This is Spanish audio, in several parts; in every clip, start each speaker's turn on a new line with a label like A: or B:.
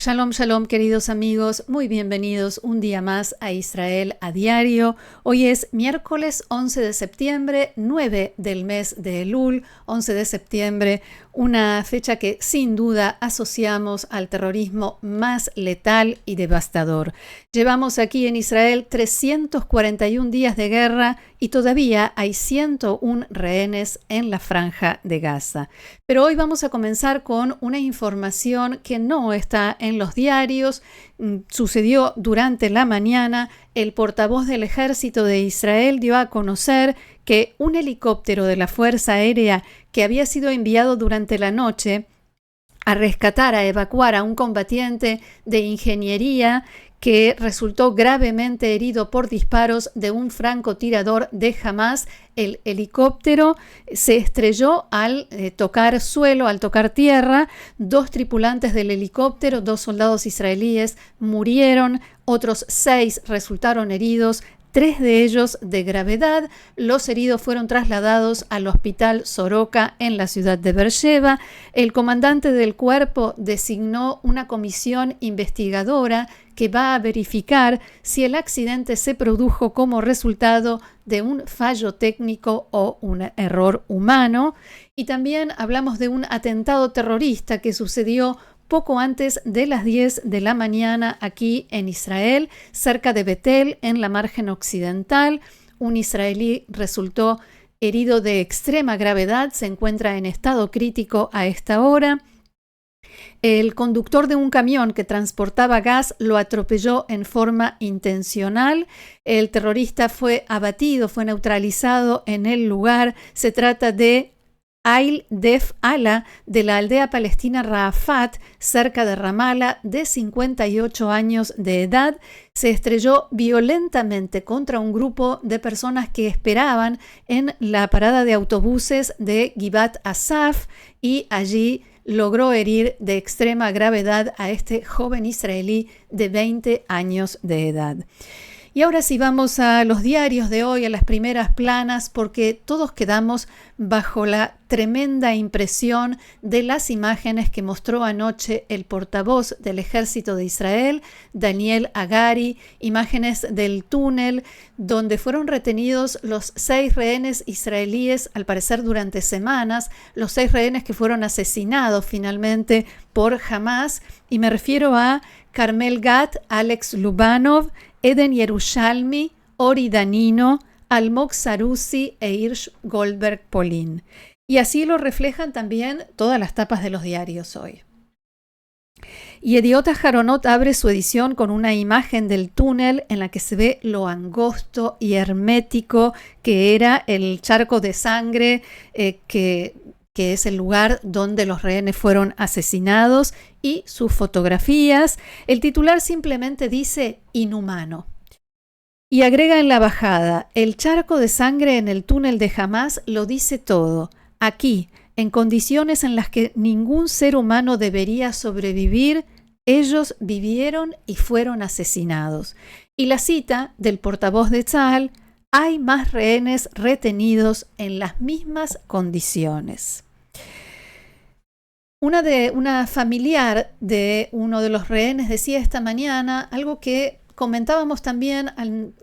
A: Shalom, shalom, queridos amigos, muy bienvenidos un día más a Israel a diario. Hoy es miércoles 11 de septiembre, 9 del mes de Elul, 11 de septiembre, una fecha que sin duda asociamos al terrorismo más letal y devastador. Llevamos aquí en Israel 341 días de guerra y todavía hay 101 rehenes en la franja de Gaza. Pero hoy vamos a comenzar con una información que no está en los diarios. Sucedió durante la mañana. El portavoz del ejército de Israel dio a conocer que un helicóptero de la Fuerza Aérea que había sido enviado durante la noche a rescatar, a evacuar a un combatiente de ingeniería que resultó gravemente herido por disparos de un francotirador de Hamás. El helicóptero se estrelló al tocar suelo, al tocar tierra. 2 tripulantes del helicóptero, 2 soldados israelíes murieron, otros 6 resultaron heridos. 3 de ellos de gravedad. Los heridos fueron trasladados al hospital Soroka en la ciudad de Beersheba. El comandante del cuerpo designó una comisión investigadora que va a verificar si el accidente se produjo como resultado de un fallo técnico o un error humano. Y también hablamos de un atentado terrorista que sucedió poco antes de las 10 de la mañana aquí en Israel, cerca de Betel, en la margen occidental. Un israelí resultó herido de extrema gravedad, se encuentra en estado crítico a esta hora. El conductor de un camión que transportaba gas lo atropelló en forma intencional. El terrorista fue abatido, fue neutralizado en el lugar. Se trata de Ail Def Ala, de la aldea palestina Rafat, cerca de Ramala, de 58 años de edad. Se estrelló violentamente contra un grupo de personas que esperaban en la parada de autobuses de Givat Asaf y allí logró herir de extrema gravedad a este joven israelí de 20 años de edad. Y ahora sí vamos a los diarios de hoy, a las primeras planas, porque todos quedamos bajo la tremenda impresión de las imágenes que mostró anoche el portavoz del ejército de Israel, Daniel Hagari, imágenes del túnel donde fueron retenidos los 6 rehenes israelíes, al parecer durante semanas, los 6 rehenes que fueron asesinados finalmente por Hamás, y me refiero a Carmel Gat, Alex Lubanov, Eden Yerushalmi, Ori Danino, Almog Sarusi e Hirsch Goldberg Polin. Y así lo reflejan también todas las tapas de los diarios hoy. Y Yediot Aharonot abre su edición con una imagen del túnel en la que se ve lo angosto y hermético que era el charco de sangre que es el lugar donde los rehenes fueron asesinados, y sus fotografías. El titular simplemente dice inhumano. Y agrega en la bajada, el charco de sangre en el túnel de Hamás lo dice todo. Aquí, en condiciones en las que ningún ser humano debería sobrevivir, ellos vivieron y fueron asesinados. Y la cita del portavoz de Tzahal: hay más rehenes retenidos en las mismas condiciones. Una familiar de uno de los rehenes decía esta mañana algo que comentábamos también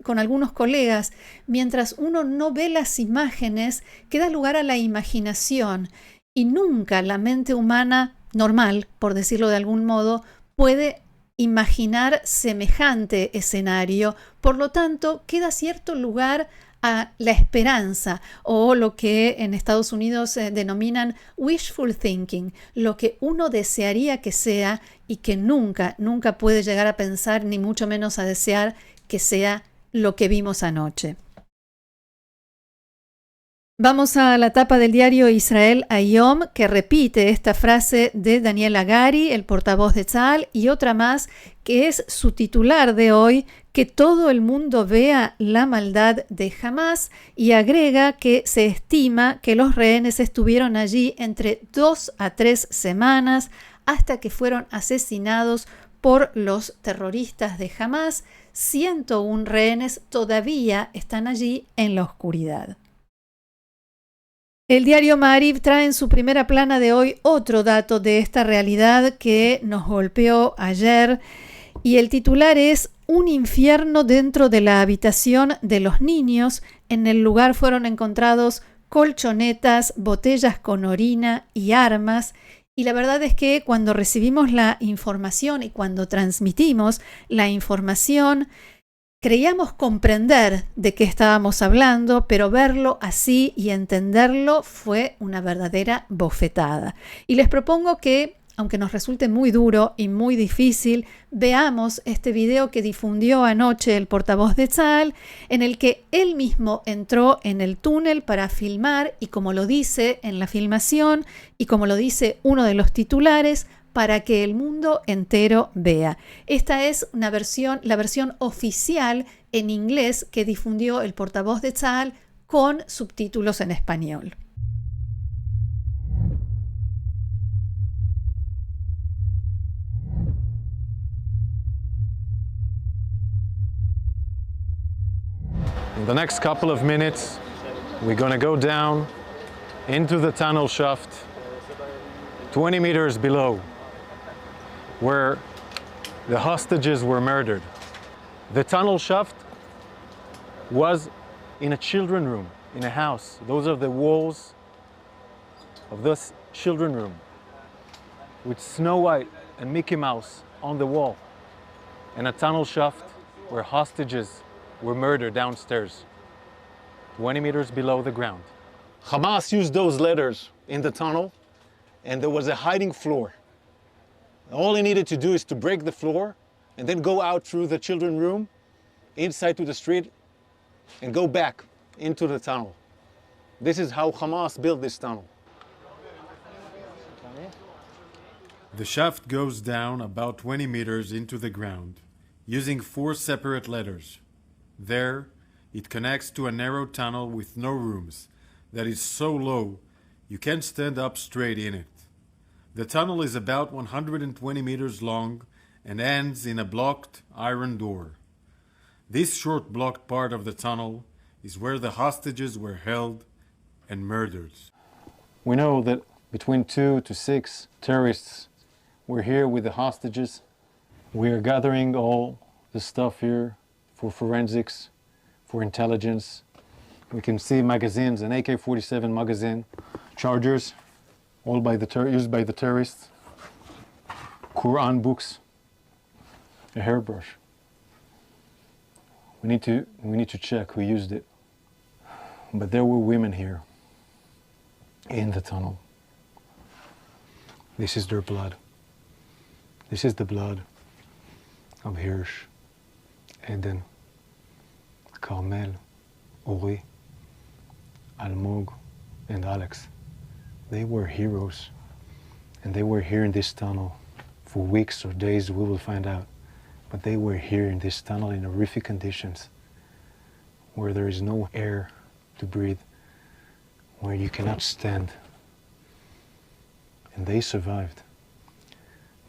A: con algunos colegas. Mientras uno no ve las imágenes, queda lugar a la imaginación, y nunca la mente humana normal, por decirlo de algún modo, puede imaginar semejante escenario. Por lo tanto, queda cierto lugar a la esperanza, o lo que en Estados Unidos denominan wishful thinking, lo que uno desearía que sea y que nunca puede llegar a pensar, ni mucho menos a desear que sea lo que vimos anoche. Vamos a la tapa del diario Israel Hayom, que repite esta frase de Daniel Hagari, el portavoz de Tzahal, y otra más que es su titular de hoy: que todo el mundo vea la maldad de Hamás, y agrega que se estima que los rehenes estuvieron allí entre 2 a 3 semanas hasta que fueron asesinados por los terroristas de Hamás. 101 rehenes todavía están allí en la oscuridad. El diario Maariv trae en su primera plana de hoy otro dato de esta realidad que nos golpeó ayer y el titular es Un infierno dentro de la habitación de los niños. En el lugar fueron encontrados colchonetas, botellas con orina y armas. Y la verdad es que cuando recibimos la información y cuando transmitimos la información, creíamos comprender de qué estábamos hablando, pero verlo así y entenderlo fue una verdadera bofetada. Y les propongo que, aunque nos resulte muy duro y muy difícil, veamos este video que difundió anoche el portavoz de Tzal, en el que él mismo entró en el túnel para filmar y, como lo dice en la filmación y como lo dice uno de los titulares, para que el mundo entero vea. Esta es la versión oficial en inglés que difundió el portavoz de Tzal con subtítulos en español.
B: In the next couple of minutes, we're going to go down into the tunnel shaft 20 meters below, where the hostages were murdered. The tunnel shaft was in a children's room, in a house. Those are the walls of this children's room, with Snow White and Mickey Mouse on the wall, and a tunnel shaft where hostages were murdered downstairs, 20 meters below the ground. Hamas used those letters in the tunnel, and there was a hiding floor. All he needed to do is to break the floor and then go out through the children's room, inside to the street, and go back into the tunnel. This is how Hamas built this tunnel.
C: The shaft goes down about 20 meters into the ground, using 4 separate letters. There, it connects to a narrow tunnel with no rooms that is so low you can't stand up straight in it. The tunnel is about 120 meters long and ends in a blocked iron door. This short blocked part of the tunnel is where the hostages were held and murdered.
B: We know that between 2 to 6 terrorists were here with the hostages. We are gathering all the stuff here for forensics, for intelligence. We can see magazines, an AK-47 magazine, chargers, all used by the terrorists, Quran books, a hairbrush. We need to check who used it. But there were women here in the tunnel. This is their blood. This is the blood of Hirsch, Eden, Carmel, Uri, Almog, and Alex. They were heroes, and they were here in this tunnel for weeks or days, we will find out. But they were here in this tunnel in horrific conditions, where there is no air to breathe, where you cannot stand. And they survived,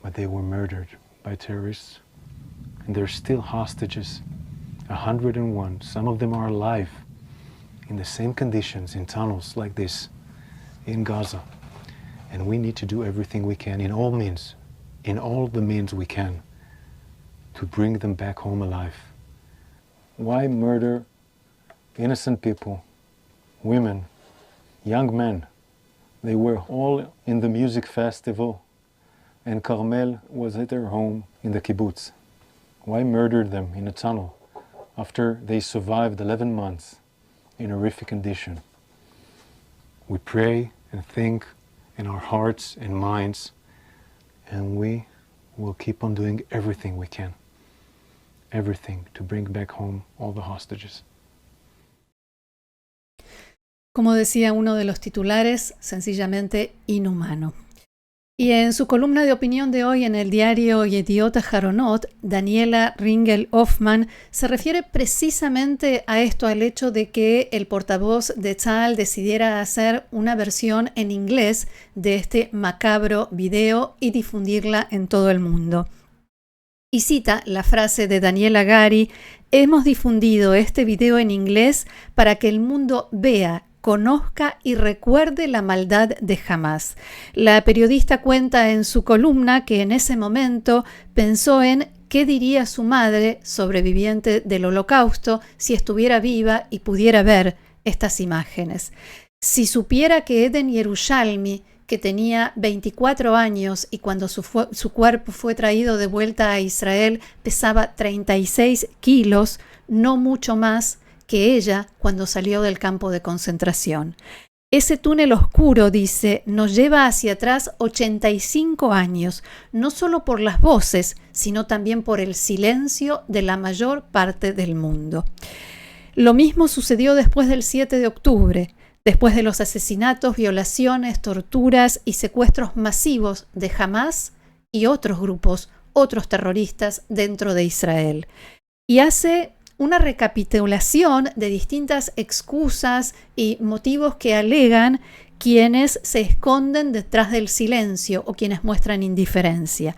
B: but they were murdered by terrorists, and they're still hostages, 101. Some of them are alive in the same conditions in tunnels like this in Gaza. And we need to do everything we can in all the means we can, to bring them back home alive. Why murder innocent people, women, young men? They were all in the music festival, and Carmel was at their home in the kibbutz. Why murder them in a tunnel after they survived 11 months in horrific condition? We pray and think in our hearts and minds, and we will keep on doing everything we can. Everything to bring back home all the hostages.
A: Como decía uno de los titulares, sencillamente inhumano. Y en su columna de opinión de hoy en el diario Yediot Aharonot, Daniela Ringel-Hoffman se refiere precisamente a esto, al hecho de que el portavoz de Tzal decidiera hacer una versión en inglés de este macabro video y difundirla en todo el mundo. Y cita la frase de Daniela Gari: hemos difundido este video en inglés para que el mundo vea conozca y recuerde la maldad de Hamás. La periodista cuenta en su columna que en ese momento pensó en qué diría su madre, sobreviviente del Holocausto, si estuviera viva y pudiera ver estas imágenes. Si supiera que Eden Yerushalmi, que tenía 24 años y cuando su cuerpo fue traído de vuelta a Israel pesaba 36 kilos, no mucho más que ella cuando salió del campo de concentración. Ese túnel oscuro, dice, nos lleva hacia atrás 85 años, no solo por las voces, sino también por el silencio de la mayor parte del mundo. Lo mismo sucedió después del 7 de octubre, después de los asesinatos, violaciones, torturas y secuestros masivos de Hamás y otros grupos, otros terroristas dentro de Israel. Y hace una recapitulación de distintas excusas y motivos que alegan quienes se esconden detrás del silencio o quienes muestran indiferencia.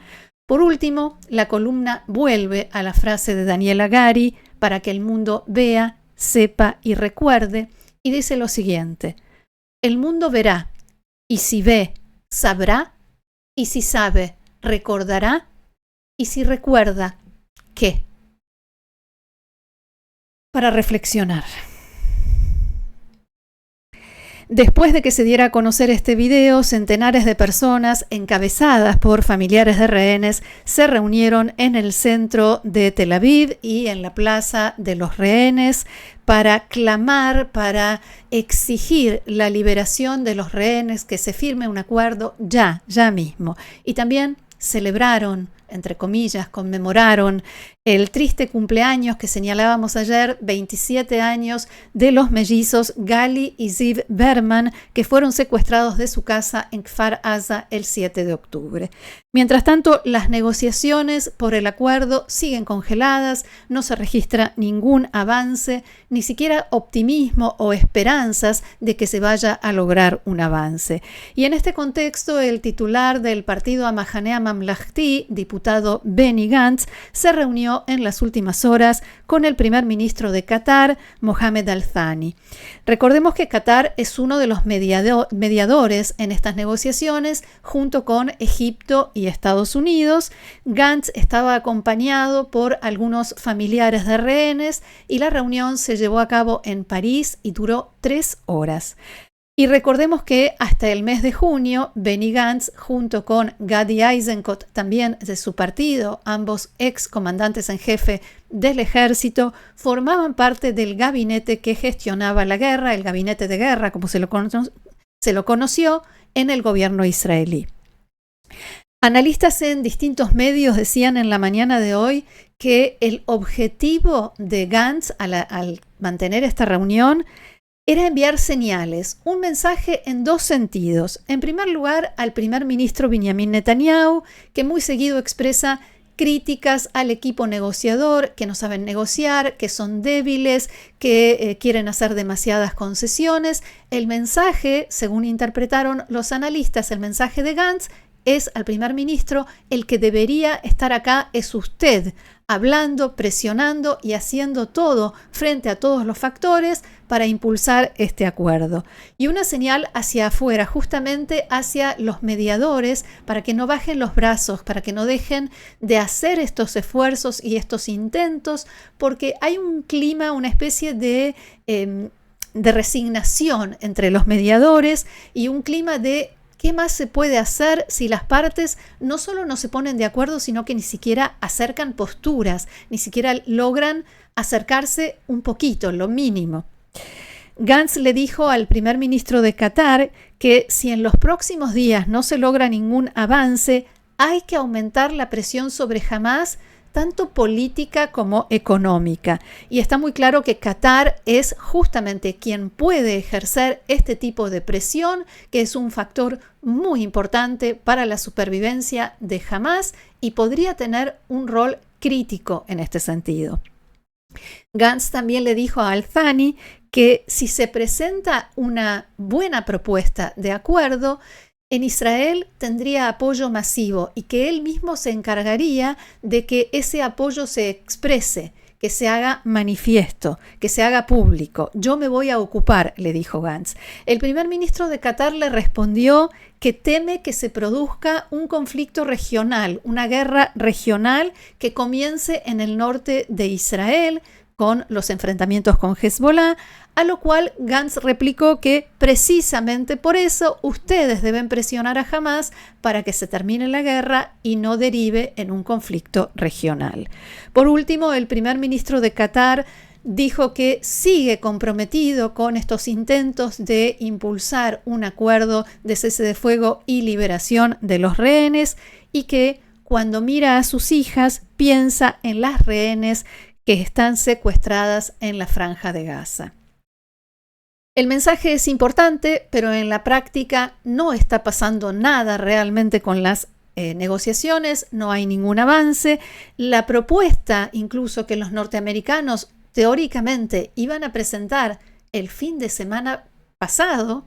A: Por último, la columna vuelve a la frase de Daniel Hagari para que el mundo vea, sepa y recuerde, y dice lo siguiente: el mundo verá, y si ve, sabrá, y si sabe, recordará, y si recuerda, ¿qué? Para reflexionar. Después de que se diera a conocer este video, centenares de personas encabezadas por familiares de rehenes se reunieron en el centro de Tel Aviv y en la plaza de los rehenes para clamar, para exigir la liberación de los rehenes, que se firme un acuerdo ya mismo. Y también celebraron, entre comillas, conmemoraron el triste cumpleaños que señalábamos ayer, 27 años de los mellizos Gali y Ziv Berman, que fueron secuestrados de su casa en Kfar Aza el 7 de octubre. Mientras tanto, las negociaciones por el acuerdo siguen congeladas, no se registra ningún avance, ni siquiera optimismo o esperanzas de que se vaya a lograr un avance. Y en este contexto, el titular del partido Amahanea Mamlahti, diputado Benny Gantz, se reunió en las últimas horas con el primer ministro de Qatar, Mohamed Al-Thani. Recordemos que Qatar es uno de los mediadores en estas negociaciones, junto con Egipto y Estados Unidos. Gantz estaba acompañado por algunos familiares de rehenes y la reunión se llevó a cabo en París y duró 3 horas. Y recordemos que hasta el mes de junio, Benny Gantz, junto con Gadi Eisenkot, también de su partido, ambos ex comandantes en jefe del ejército, formaban parte del gabinete que gestionaba la guerra, el gabinete de guerra, como se lo conoció en el gobierno israelí. Analistas en distintos medios decían en la mañana de hoy que el objetivo de Gantz al mantener esta reunión era enviar señales, un mensaje en 2 sentidos. En primer lugar, al primer ministro Benjamin Netanyahu, que muy seguido expresa críticas al equipo negociador, que no saben negociar, que son débiles, que quieren hacer demasiadas concesiones. El mensaje, según interpretaron los analistas, el mensaje de Gantz es al primer ministro: el que debería estar acá es usted, hablando, presionando y haciendo todo frente a todos los factores para impulsar este acuerdo. Y una señal hacia afuera, justamente hacia los mediadores, para que no bajen los brazos, para que no dejen de hacer estos esfuerzos y estos intentos, porque hay un clima, una especie de resignación entre los mediadores y un clima de ¿qué más se puede hacer si las partes no solo no se ponen de acuerdo, sino que ni siquiera acercan posturas, ni siquiera logran acercarse un poquito, lo mínimo? Gantz le dijo al primer ministro de Qatar que si en los próximos días no se logra ningún avance, hay que aumentar la presión sobre Hamás, tanto política como económica. Y está muy claro que Qatar es justamente quien puede ejercer este tipo de presión, que es un factor muy importante para la supervivencia de Hamás y podría tener un rol crítico en este sentido. Gantz también le dijo a Al-Thani que si se presenta una buena propuesta de acuerdo, en Israel tendría apoyo masivo y que él mismo se encargaría de que ese apoyo se exprese, que se haga manifiesto, que se haga público. Yo me voy a ocupar, le dijo Gantz. El primer ministro de Qatar le respondió que teme que se produzca un conflicto regional, una guerra regional que comience en el norte de Israel, con los enfrentamientos con Hezbollah, a lo cual Gantz replicó que precisamente por eso ustedes deben presionar a Hamás para que se termine la guerra y no derive en un conflicto regional. Por último, el primer ministro de Qatar dijo que sigue comprometido con estos intentos de impulsar un acuerdo de cese de fuego y liberación de los rehenes y que cuando mira a sus hijas piensa en las rehenes que están secuestradas en la Franja de Gaza. El mensaje es importante, pero en la práctica no está pasando nada realmente con las negociaciones, no hay ningún avance. La propuesta, incluso que los norteamericanos teóricamente iban a presentar el fin de semana pasado,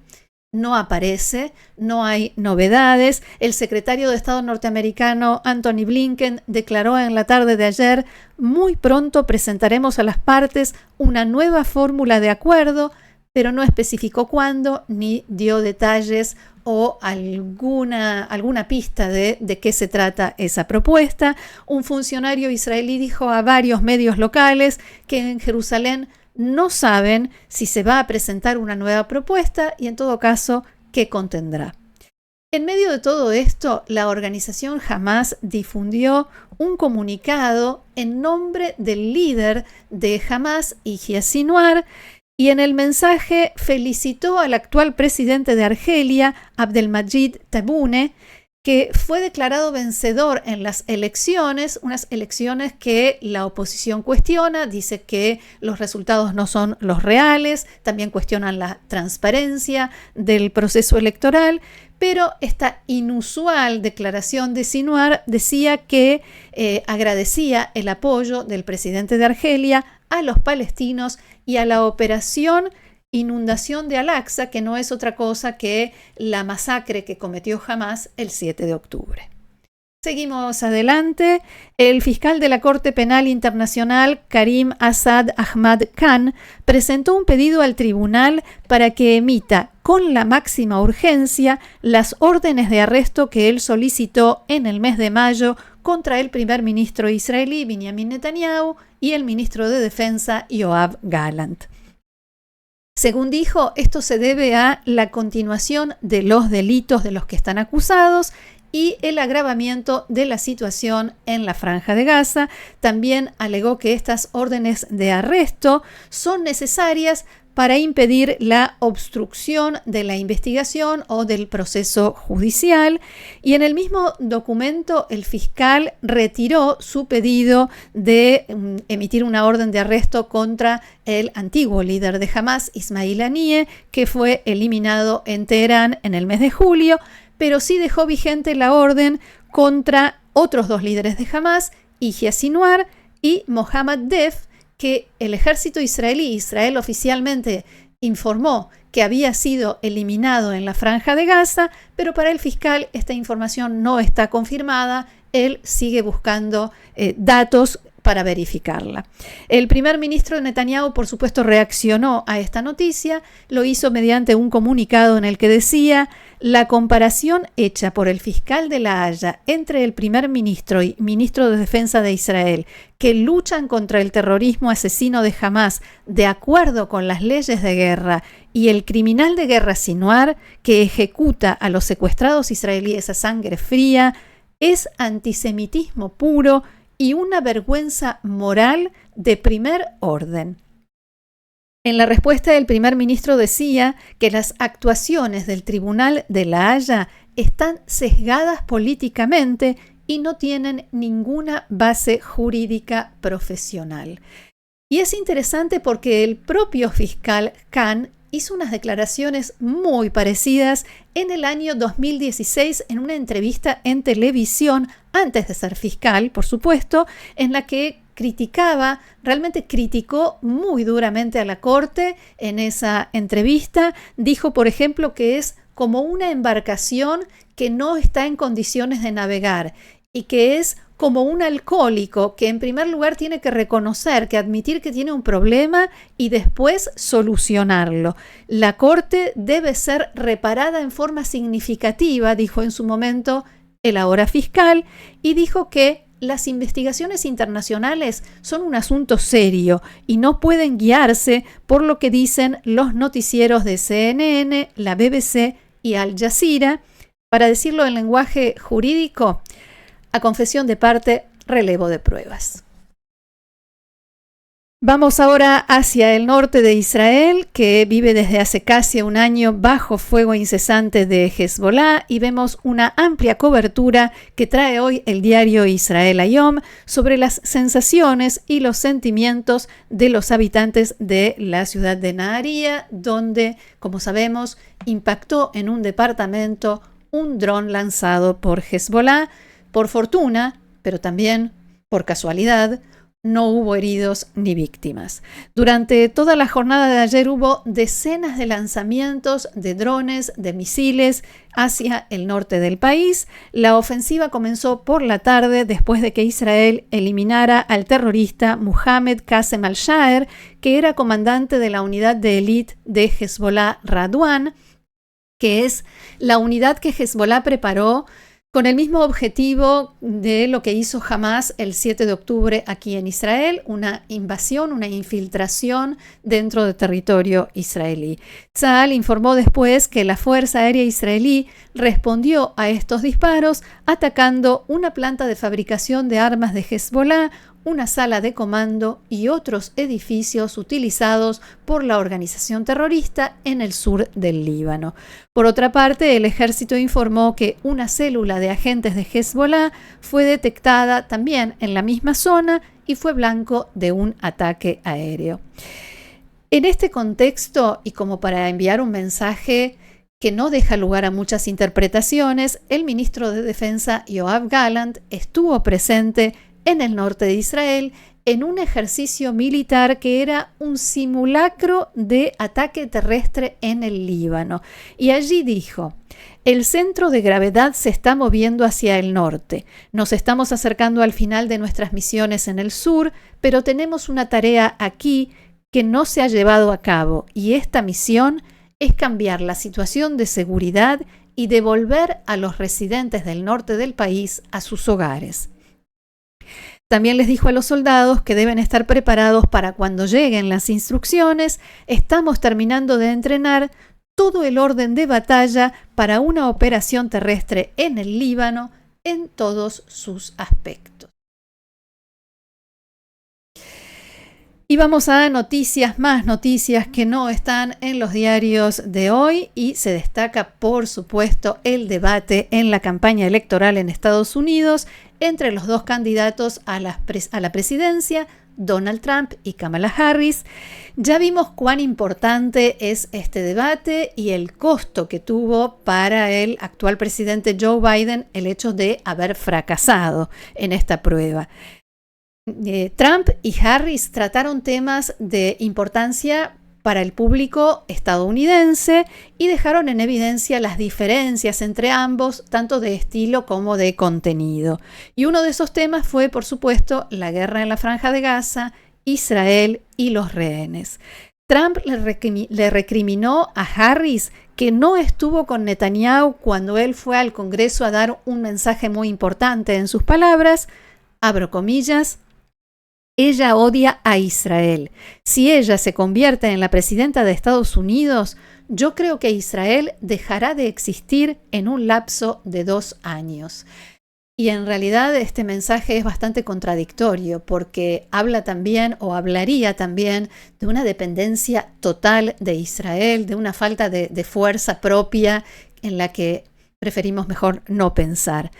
A: no aparece, no hay novedades. El secretario de Estado norteamericano Antony Blinken declaró en la tarde de ayer: muy pronto presentaremos a las partes una nueva fórmula de acuerdo, pero no especificó cuándo ni dio detalles o alguna pista de qué se trata esa propuesta. Un funcionario israelí dijo a varios medios locales que en Jerusalén no saben si se va a presentar una nueva propuesta y en todo caso qué contendrá. En medio de todo esto, la organización Hamás difundió un comunicado en nombre del líder de Hamás, Yahya Sinwar, y en el mensaje felicitó al actual presidente de Argelia, Abdelmadjid Tebboune, que fue declarado vencedor en las elecciones, unas elecciones que la oposición cuestiona, dice que los resultados no son los reales, también cuestionan la transparencia del proceso electoral, pero esta inusual declaración de Sinwar decía que agradecía el apoyo del presidente de Argelia a los palestinos y a la operación inundación de Al-Aqsa, que no es otra cosa que la masacre que cometió Hamás el 7 de octubre. Seguimos adelante. El fiscal de la Corte Penal Internacional, Karim Assad Ahmad Khan, presentó un pedido al tribunal para que emita con la máxima urgencia las órdenes de arresto que él solicitó en el mes de mayo contra el primer ministro israelí Benjamin Netanyahu y el ministro de Defensa Yoav Gallant. Según dijo, esto se debe a la continuación de los delitos de los que están acusados y el agravamiento de la situación en la Franja de Gaza. También alegó que estas órdenes de arresto son necesarias para impedir la obstrucción de la investigación o del proceso judicial. Y en el mismo documento, el fiscal retiró su pedido de emitir una orden de arresto contra el antiguo líder de Hamás, Ismail Haniyeh, que fue eliminado en Teherán en el mes de julio, pero sí dejó vigente la orden contra otros dos líderes de Hamás, Yahya Sinwar y Mohammad Deif, que el ejército israelí, Israel oficialmente informó que había sido eliminado en la Franja de Gaza, pero para el fiscal esta información no está confirmada. Él sigue buscando datos para verificarla. El primer ministro Netanyahu, por supuesto, reaccionó a esta noticia, lo hizo mediante un comunicado en el que decía: la comparación hecha por el fiscal de La Haya entre el primer ministro y ministro de Defensa de Israel, que luchan contra el terrorismo asesino de Hamás de acuerdo con las leyes de guerra, y el criminal de guerra Sinwar, que ejecuta a los secuestrados israelíes a sangre fría, es antisemitismo puro y una vergüenza moral de primer orden. En la respuesta, el primer ministro decía que las actuaciones del Tribunal de La Haya están sesgadas políticamente y no tienen ninguna base jurídica profesional. Y es interesante porque el propio fiscal Khan hizo unas declaraciones muy parecidas en el año 2016 en una entrevista en televisión, antes de ser fiscal, por supuesto, en la que realmente criticó muy duramente a la Corte. En esa entrevista dijo, por ejemplo, que es como una embarcación que no está en condiciones de navegar y que es como un alcohólico que en primer lugar tiene que reconocer, que admitir que tiene un problema y después solucionarlo. La Corte debe ser reparada en forma significativa, dijo en su momento el ahora fiscal, y dijo que las investigaciones internacionales son un asunto serio y no pueden guiarse por lo que dicen los noticieros de CNN, la BBC y Al Jazeera. Para decirlo en lenguaje jurídico, a confesión de parte, relevo de pruebas. Vamos ahora hacia el norte de Israel, que vive desde hace casi un año bajo fuego incesante de Hezbollah, y vemos una amplia cobertura que trae hoy el diario Israel Hayom sobre las sensaciones y los sentimientos de los habitantes de la ciudad de Naharía, donde, como sabemos, impactó en un departamento un dron lanzado por Hezbollah. Por fortuna, pero también por casualidad, no hubo heridos ni víctimas. Durante toda la jornada de ayer hubo decenas de lanzamientos de drones, de misiles hacia el norte del país. La ofensiva comenzó por la tarde después de que Israel eliminara al terrorista Mohammed Qasem al-Shaer, que era comandante de la unidad de élite de Hezbollah Radwan, que es la unidad que Hezbollah preparó con el mismo objetivo de lo que hizo Hamás el 7 de octubre aquí en Israel, una invasión, una infiltración dentro del territorio israelí. Tzahal informó después que la Fuerza Aérea Israelí respondió a estos disparos atacando una planta de fabricación de armas de Hezbollah, una sala de comando y otros edificios utilizados por la organización terrorista en el sur del Líbano. Por otra parte, el ejército informó que una célula de agentes de Hezbollah fue detectada también en la misma zona y fue blanco de un ataque aéreo. En este contexto, y como para enviar un mensaje que no deja lugar a muchas interpretaciones, el ministro de Defensa Yoav Gallant estuvo presente en el norte de Israel en un ejercicio militar que era un simulacro de ataque terrestre en el Líbano. Y allí dijo: el centro de gravedad se está moviendo hacia el norte. Nos estamos acercando al final de nuestras misiones en el sur, pero tenemos una tarea aquí que no se ha llevado a cabo, y esta misión es cambiar la situación de seguridad y devolver a los residentes del norte del país a sus hogares. También les dijo a los soldados que deben estar preparados para cuando lleguen las instrucciones. Estamos terminando de entrenar todo el orden de batalla para una operación terrestre en el Líbano en todos sus aspectos. Y vamos a más noticias que no están en los diarios de hoy, y se destaca, por supuesto, el debate en la campaña electoral en Estados Unidos entre los dos candidatos a la presidencia, Donald Trump y Kamala Harris. Ya vimos cuán importante es este debate y el costo que tuvo para el actual presidente Joe Biden el hecho de haber fracasado en esta prueba. Trump y Harris trataron temas de importancia para el público estadounidense y dejaron en evidencia las diferencias entre ambos, tanto de estilo como de contenido. Y uno de esos temas fue, por supuesto, la guerra en la Franja de Gaza, Israel y los rehenes. Trump le recriminó a Harris que no estuvo con Netanyahu cuando él fue al Congreso a dar un mensaje muy importante. En sus palabras, abro comillas: ella odia a Israel. Si ella se convierte en la presidenta de Estados Unidos, yo creo que Israel dejará de existir en un lapso de 2 años. Y en realidad este mensaje es bastante contradictorio, porque habla también, o hablaría también, de una dependencia total de Israel, de una falta de fuerza propia en la que preferimos mejor no pensar.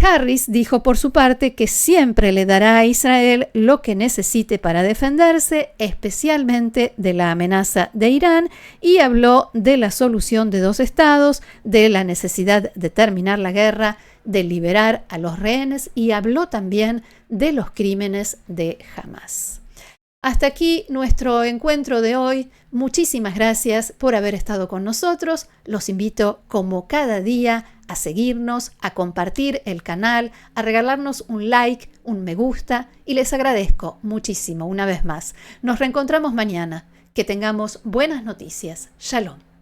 A: Harris dijo por su parte que siempre le dará a Israel lo que necesite para defenderse, especialmente de la amenaza de Irán, y habló de la solución de 2 estados, de la necesidad de terminar la guerra, de liberar a los rehenes, y habló también de los crímenes de Hamás. Hasta aquí nuestro encuentro de hoy. Muchísimas gracias por haber estado con nosotros. Los invito, como cada día, a seguirnos, a compartir el canal, a regalarnos un like, un me gusta y les agradezco muchísimo una vez más. Nos reencontramos mañana. Que tengamos buenas noticias. Shalom.